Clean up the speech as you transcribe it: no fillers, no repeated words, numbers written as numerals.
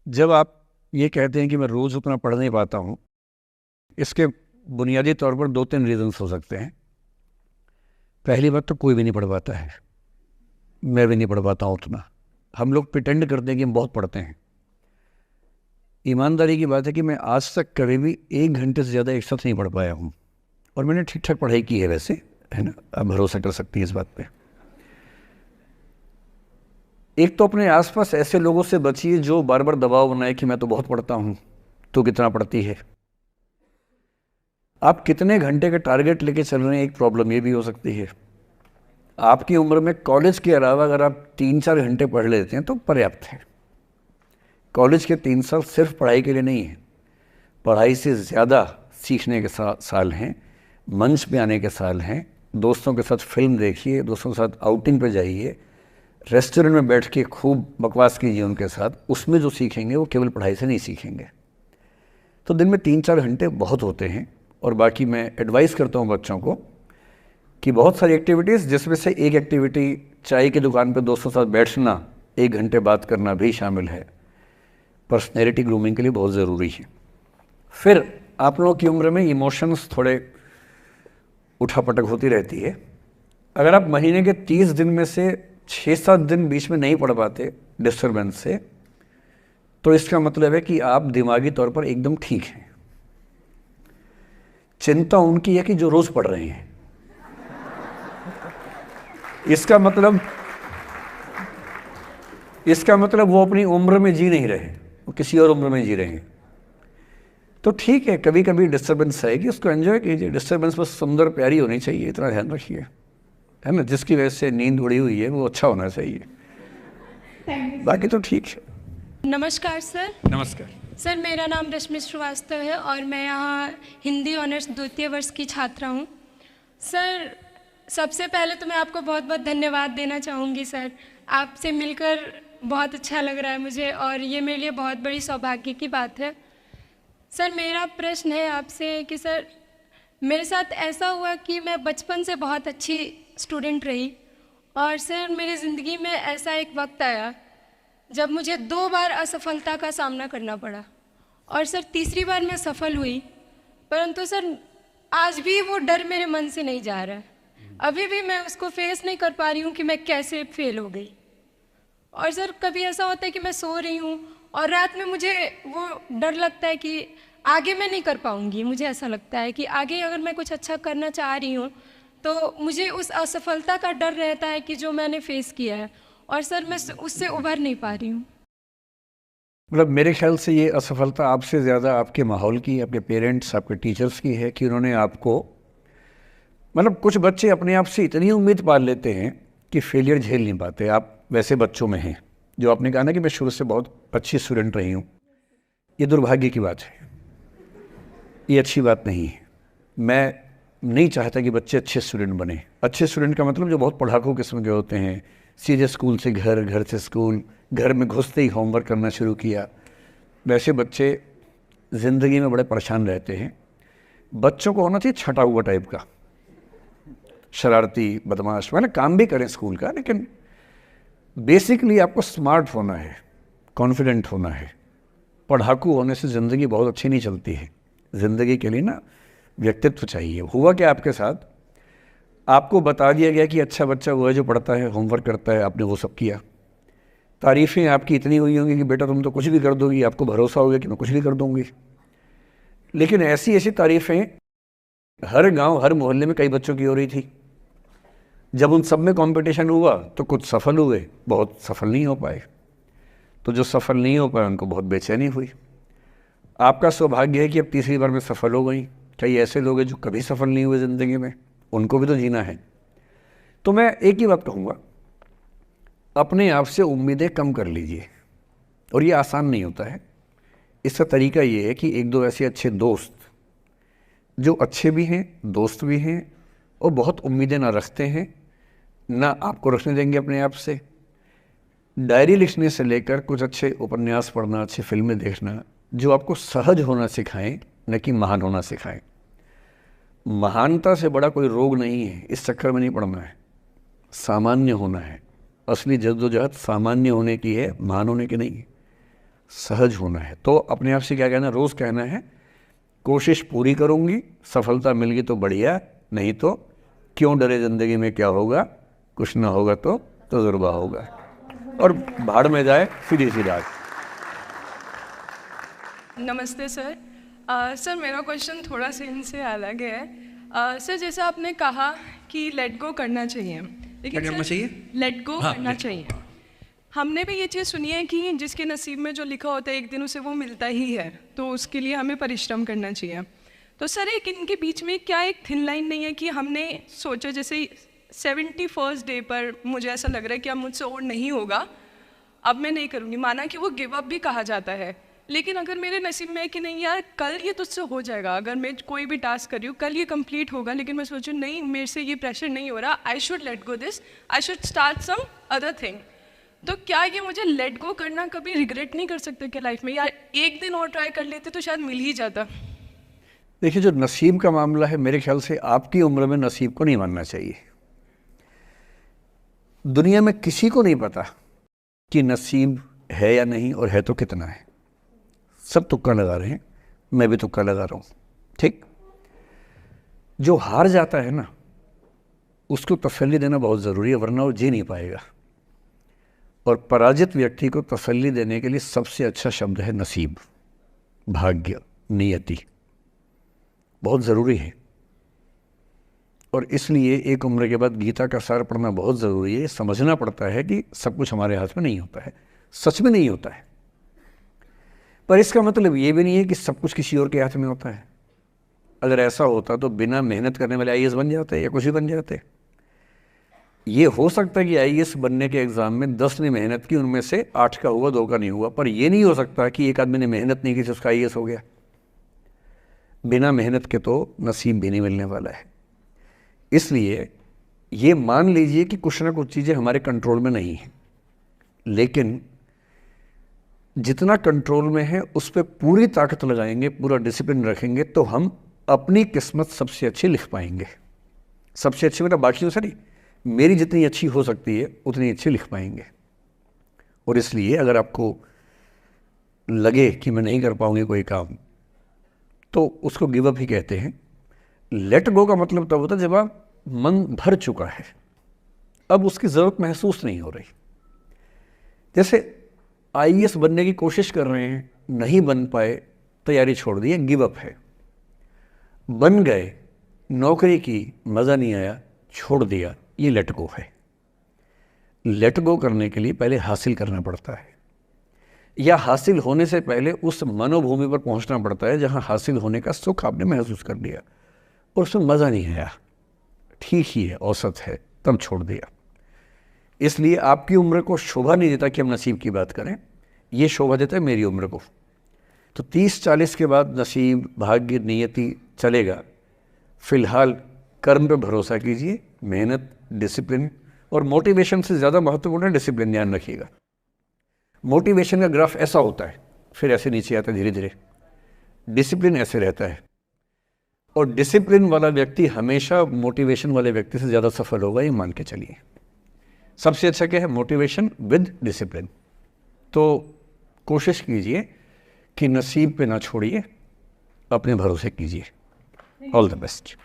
जब आप ये कहते हैं कि मैं रोज़ उतना पढ़ नहीं पाता हूँ, इसके बुनियादी तौर पर 2-3 रीज़न्स हो सकते हैं। पहली बात तो कोई भी नहीं पढ़ पाता है, मैं भी नहीं पढ़ पाता हूँ उतना। हम लोग प्रिटेंड करते हैं कि हम बहुत पढ़ते हैं। ईमानदारी की बात है कि मैं आज तक कभी भी 1 घंटे से ज़्यादा एक साथ नहीं पढ़ पाया हूँ, और मैंने ठीक ठाक पढ़ाई की है वैसे, है ना, आप भरोसा कर सकती हैं इस बात पे। एक तो अपने आसपास ऐसे लोगों से बचिए जो बार बार दबाव बनाए कि मैं तो बहुत पढ़ता हूँ, तो कितना पढ़ती है। आप कितने घंटे का टारगेट लेके चल रहे हैं, एक प्रॉब्लम ये भी हो सकती है। आपकी उम्र में कॉलेज के अलावा अगर आप 3-4 घंटे पढ़ लेते हैं तो पर्याप्त है। कॉलेज के 3 साल सिर्फ पढ़ाई के लिए नहीं है, पढ़ाई से ज़्यादा सीखने के साल हैं, मंच पे आने के साल हैं। दोस्तों के साथ फिल्म देखिए, दोस्तों के साथ आउटिंग पे जाइए, रेस्टोरेंट में बैठ के खूब बकवास कीजिए उनके साथ। उसमें जो सीखेंगे वो केवल पढ़ाई से नहीं सीखेंगे। तो दिन में 3-4 घंटे बहुत होते हैं। और बाकी मैं एडवाइस करता हूँ बच्चों को कि बहुत सारी एक्टिविटीज़, जिसमें से एक एक्टिविटी चाय की दुकान पर दोस्तों के साथ बैठना, 1 घंटे बात करना भी शामिल है। पर्सनैलिटी ग्रूमिंग के लिए बहुत ज़रूरी है। फिर आप लोगों की उम्र में इमोशंस थोड़े उठापटक होती रहती है। अगर आप महीने के 30 दिन में से 6-7 दिन बीच में नहीं पढ़ पाते डिस्टर्बेंस से, तो इसका मतलब है कि आप दिमागी तौर पर एकदम ठीक हैं। चिंता उनकी है कि जो रोज पढ़ रहे हैं। इसका मतलब वो अपनी उम्र में जी नहीं रहे, वो किसी और उम्र में जी रहे हैं। तो ठीक है, कभी कभी डिस्टर्बेंस आएगी, उसको एंजॉय कीजिए। डिस्टर्बेंस बस सुंदर प्यारी होनी चाहिए, इतना ध्यान रखिए, है ना। जिसकी वजह से नींद उड़ी हुई है वो अच्छा होना चाहिए, बाकी तो ठीक है। नमस्कार सर। नमस्कार सर, मेरा नाम रश्मि श्रीवास्तव है और मैं यहाँ हिंदी ऑनर्स द्वितीय वर्ष की छात्रा हूँ। सर, सबसे पहले तो मैं आपको बहुत बहुत धन्यवाद देना चाहूँगी सर। आपसे मिलकर बहुत अच्छा लग रहा है मुझे और ये मेरे लिए बहुत बड़ी सौभाग्य की बात है। सर, मेरा प्रश्न है आपसे कि सर, मेरे साथ ऐसा हुआ कि मैं बचपन से बहुत अच्छी स्टूडेंट रही, और सर मेरी ज़िंदगी में ऐसा एक वक्त आया जब मुझे 2 बार असफलता का सामना करना पड़ा, और सर तीसरी बार मैं सफल हुई, परंतु सर आज भी वो डर मेरे मन से नहीं जा रहा है। अभी भी मैं उसको फेस नहीं कर पा रही हूँ कि मैं कैसे फेल हो गई। और सर कभी ऐसा होता है कि मैं सो रही हूँ और रात में मुझे वो डर लगता है कि आगे मैं नहीं कर पाऊँगी। मुझे ऐसा लगता है कि आगे अगर मैं कुछ अच्छा करना चाह रही हूँ तो मुझे उस असफलता का डर रहता है कि जो मैंने फेस किया है, और सर मैं उससे उभर नहीं पा रही हूँ। मतलब मेरे ख्याल से ये असफलता आपसे ज़्यादा आपके माहौल की, आपके पेरेंट्स, आपके टीचर्स की है कि उन्होंने आपको, मतलब कुछ बच्चे अपने आप से इतनी उम्मीद पाल लेते हैं कि फेलियर झेल नहीं पाते। आप वैसे बच्चों में हैं। जो आपने कहा ना कि मैं शुरू से बहुत अच्छी स्टूडेंट रही हूँ, ये दुर्भाग्य की बात है, ये अच्छी बात नहीं है। मैं नहीं चाहता कि बच्चे अच्छे स्टूडेंट बने। अच्छे स्टूडेंट का मतलब जो बहुत पढ़ाकू किस्म के होते हैं, सीधे स्कूल से घर, घर से स्कूल, घर में घुसते ही होमवर्क करना शुरू किया, वैसे बच्चे ज़िंदगी में बड़े परेशान रहते हैं। बच्चों को होना चाहिए छटा हुआ टाइप का, शरारती, बदमाश, मतलब काम भी करें स्कूल का, लेकिन बेसिकली आपको स्मार्ट होना है, कॉन्फिडेंट होना है। पढ़ाकू होने से ज़िंदगी बहुत अच्छी नहीं चलती है। ज़िंदगी के लिए ना व्यक्तित्व चाहिए। हुआ क्या आपके साथ, आपको बता दिया गया कि अच्छा बच्चा वो है जो पढ़ता है, होमवर्क करता है, आपने वो सब किया। तारीफ़ें आपकी इतनी हुई होंगी कि बेटा तुम तो कुछ भी कर दोगी, आपको भरोसा हो गया कि मैं कुछ भी कर दूंगी। लेकिन ऐसी ऐसी तारीफ़ें हर गांव, हर मोहल्ले में कई बच्चों की हो रही थी। जब उन सब में कंपटीशन हुआ तो कुछ सफल हुए, बहुत सफल नहीं हो पाए। तो जो सफल नहीं हो पाए उनको बहुत बेचैनी हुई। आपका सौभाग्य है कि अब तीसरी बार में सफल हो गई। कई ऐसे लोग हैं जो कभी सफल नहीं हुए ज़िंदगी में, उनको भी तो जीना है। तो मैं एक ही बात कहूँगा, अपने आप से उम्मीदें कम कर लीजिए। और ये आसान नहीं होता है। इसका तरीका ये है कि 1-2 ऐसे अच्छे दोस्त जो अच्छे भी हैं, दोस्त भी हैं, और बहुत उम्मीदें ना रखते हैं, ना आपको रखने देंगे अपने आप से। डायरी लिखने से लेकर कुछ अच्छे उपन्यास पढ़ना, अच्छी फिल्में देखना, जो आपको सहज होना सिखाएं, न कि महान होना सिखाएं। महानता से बड़ा कोई रोग नहीं है, इस चक्कर में नहीं पड़ना है। सामान्य होना है। असली जद्दोजहद सामान्य होने की है, महान होने की नहीं है। सहज होना है। तो अपने आप से क्या कहना, रोज़ कहना है कोशिश पूरी करूँगी, सफलता मिल गई तो बढ़िया, नहीं तो क्यों डरे ज़िंदगी में क्या होगा, कुछ ना होगा तो तजुर्बा होगा, और भाड़ में जाए सीधी सी बात। नमस्ते सर। सर मेरा क्वेश्चन थोड़ा सा इनसे अलग है। सर जैसे आपने कहा कि लेट गो करना चाहिए, लेकिन क्या करना चाहिए? लेट गो हाँ, करना let- चाहिए। हमने भी ये चीज़ सुनी है कि जिसके नसीब में जो लिखा होता है एक दिन उसे वो मिलता ही है, तो उसके लिए हमें परिश्रम करना चाहिए। तो सर एक इनके बीच में क्या एक थिन लाइन नहीं है कि हमने सोचा जैसे 71st डे पर मुझे ऐसा लग रहा है कि अब मुझसे और नहीं होगा, अब मैं नहीं करूँगी, माना कि वो गिव अप भी कहा जाता है, लेकिन अगर मेरे नसीब में है कि नहीं यार कल ये तुझसे हो जाएगा, अगर मैं कोई भी टास्क कर रही हूँ कल ये कंप्लीट होगा, लेकिन मैं सोचूँ नहीं मेरे से ये प्रेशर नहीं हो रहा, I should let go this, I should start some other thing, तो क्या ये मुझे लेट गो करना कभी रिग्रेट नहीं कर सकते क्या लाइफ में, यार एक दिन और ट्राई कर लेते तो शायद मिल ही जाता? देखिए, जो नसीब का मामला है, मेरे ख्याल से आपकी उम्र में नसीब को नहीं मानना चाहिए। दुनिया में किसी को नहीं पता कि नसीब है या नहीं, और है तो कितना है। सब तुक्का लगा रहे हैं, मैं भी तुक्का लगा रहा हूँ, ठीक। जो हार जाता है ना, उसको तसल्ली देना बहुत ज़रूरी है, वरना वो जी नहीं पाएगा। और पराजित व्यक्ति को तसल्ली देने के लिए सबसे अच्छा शब्द है नसीब, भाग्य, नियति, बहुत ज़रूरी है। और इसलिए एक उम्र के बाद गीता का सार पढ़ना बहुत ज़रूरी है। समझना पड़ता है कि सब कुछ हमारे हाथ में नहीं होता है, सच में नहीं होता है, पर इसका मतलब ये भी नहीं है कि सब कुछ किसी और के हाथ में होता है। अगर ऐसा होता तो बिना मेहनत करने वाले आईएएस बन जाते या कुछ भी बन जाते। ये हो सकता है कि आईएएस बनने के एग्ज़ाम में 10 ने मेहनत की, उनमें से 8 का हुआ, 2 का नहीं हुआ, पर यह नहीं हो सकता कि एक आदमी ने मेहनत नहीं की तो उसका आईएएस हो गया। बिना मेहनत के तो नसीब भी नहीं मिलने वाला है। इसलिए ये मान लीजिए कि कुछ ना कुछ चीज़ें हमारे कंट्रोल में नहीं हैं, लेकिन जितना कंट्रोल में है उस पर पूरी ताकत लगाएंगे, पूरा डिसिप्लिन रखेंगे, तो हम अपनी किस्मत सबसे अच्छी लिख पाएंगे। सबसे अच्छी मतलब बाकियों से नहीं, मेरी जितनी अच्छी हो सकती है उतनी अच्छी लिख पाएंगे। और इसलिए अगर आपको लगे कि मैं नहीं कर पाऊंगी कोई काम, तो उसको गिव अप ही कहते हैं। लेट गो का मतलब तब होता है जब आप मन भर चुका है, अब उसकी ज़रूरत महसूस नहीं हो रही। जैसे आईएएस बनने की कोशिश कर रहे हैं, नहीं बन पाए, तैयारी छोड़ दी, गिव अप है। बन गए, नौकरी की, मज़ा नहीं आया, छोड़ दिया, ये लेट गो है। लेट गो करने के लिए पहले हासिल करना पड़ता है, या हासिल होने से पहले उस मनोभूमि पर पहुंचना पड़ता है जहां हासिल होने का सुख आपने महसूस कर लिया और उसमें मज़ा नहीं आया, ठीक ही है, औसत है, तब छोड़ दिया। इसलिए आपकी उम्र को शोभा नहीं देता कि हम नसीब की बात करें, ये शोभा देता है मेरी उम्र को। तो 30-40 के बाद नसीब, भाग्य, नियति चलेगा। फिलहाल कर्म पे भरोसा कीजिए, मेहनत, डिसिप्लिन, और मोटिवेशन से ज़्यादा महत्वपूर्ण है डिसिप्लिन, ध्यान रखिएगा। मोटिवेशन का ग्राफ ऐसा होता है, फिर ऐसे नीचे आता है धीरे धीरे, डिसिप्लिन ऐसे रहता है। और डिसिप्लिन वाला व्यक्ति हमेशा मोटिवेशन वाले व्यक्ति से ज़्यादा सफल होगा, ये मान के चलिए। सबसे अच्छा क्या है? Motivation with discipline. तो कोशिश कीजिए कि नसीब पे ना छोड़िए, अपने भरोसे कीजिए। All the best.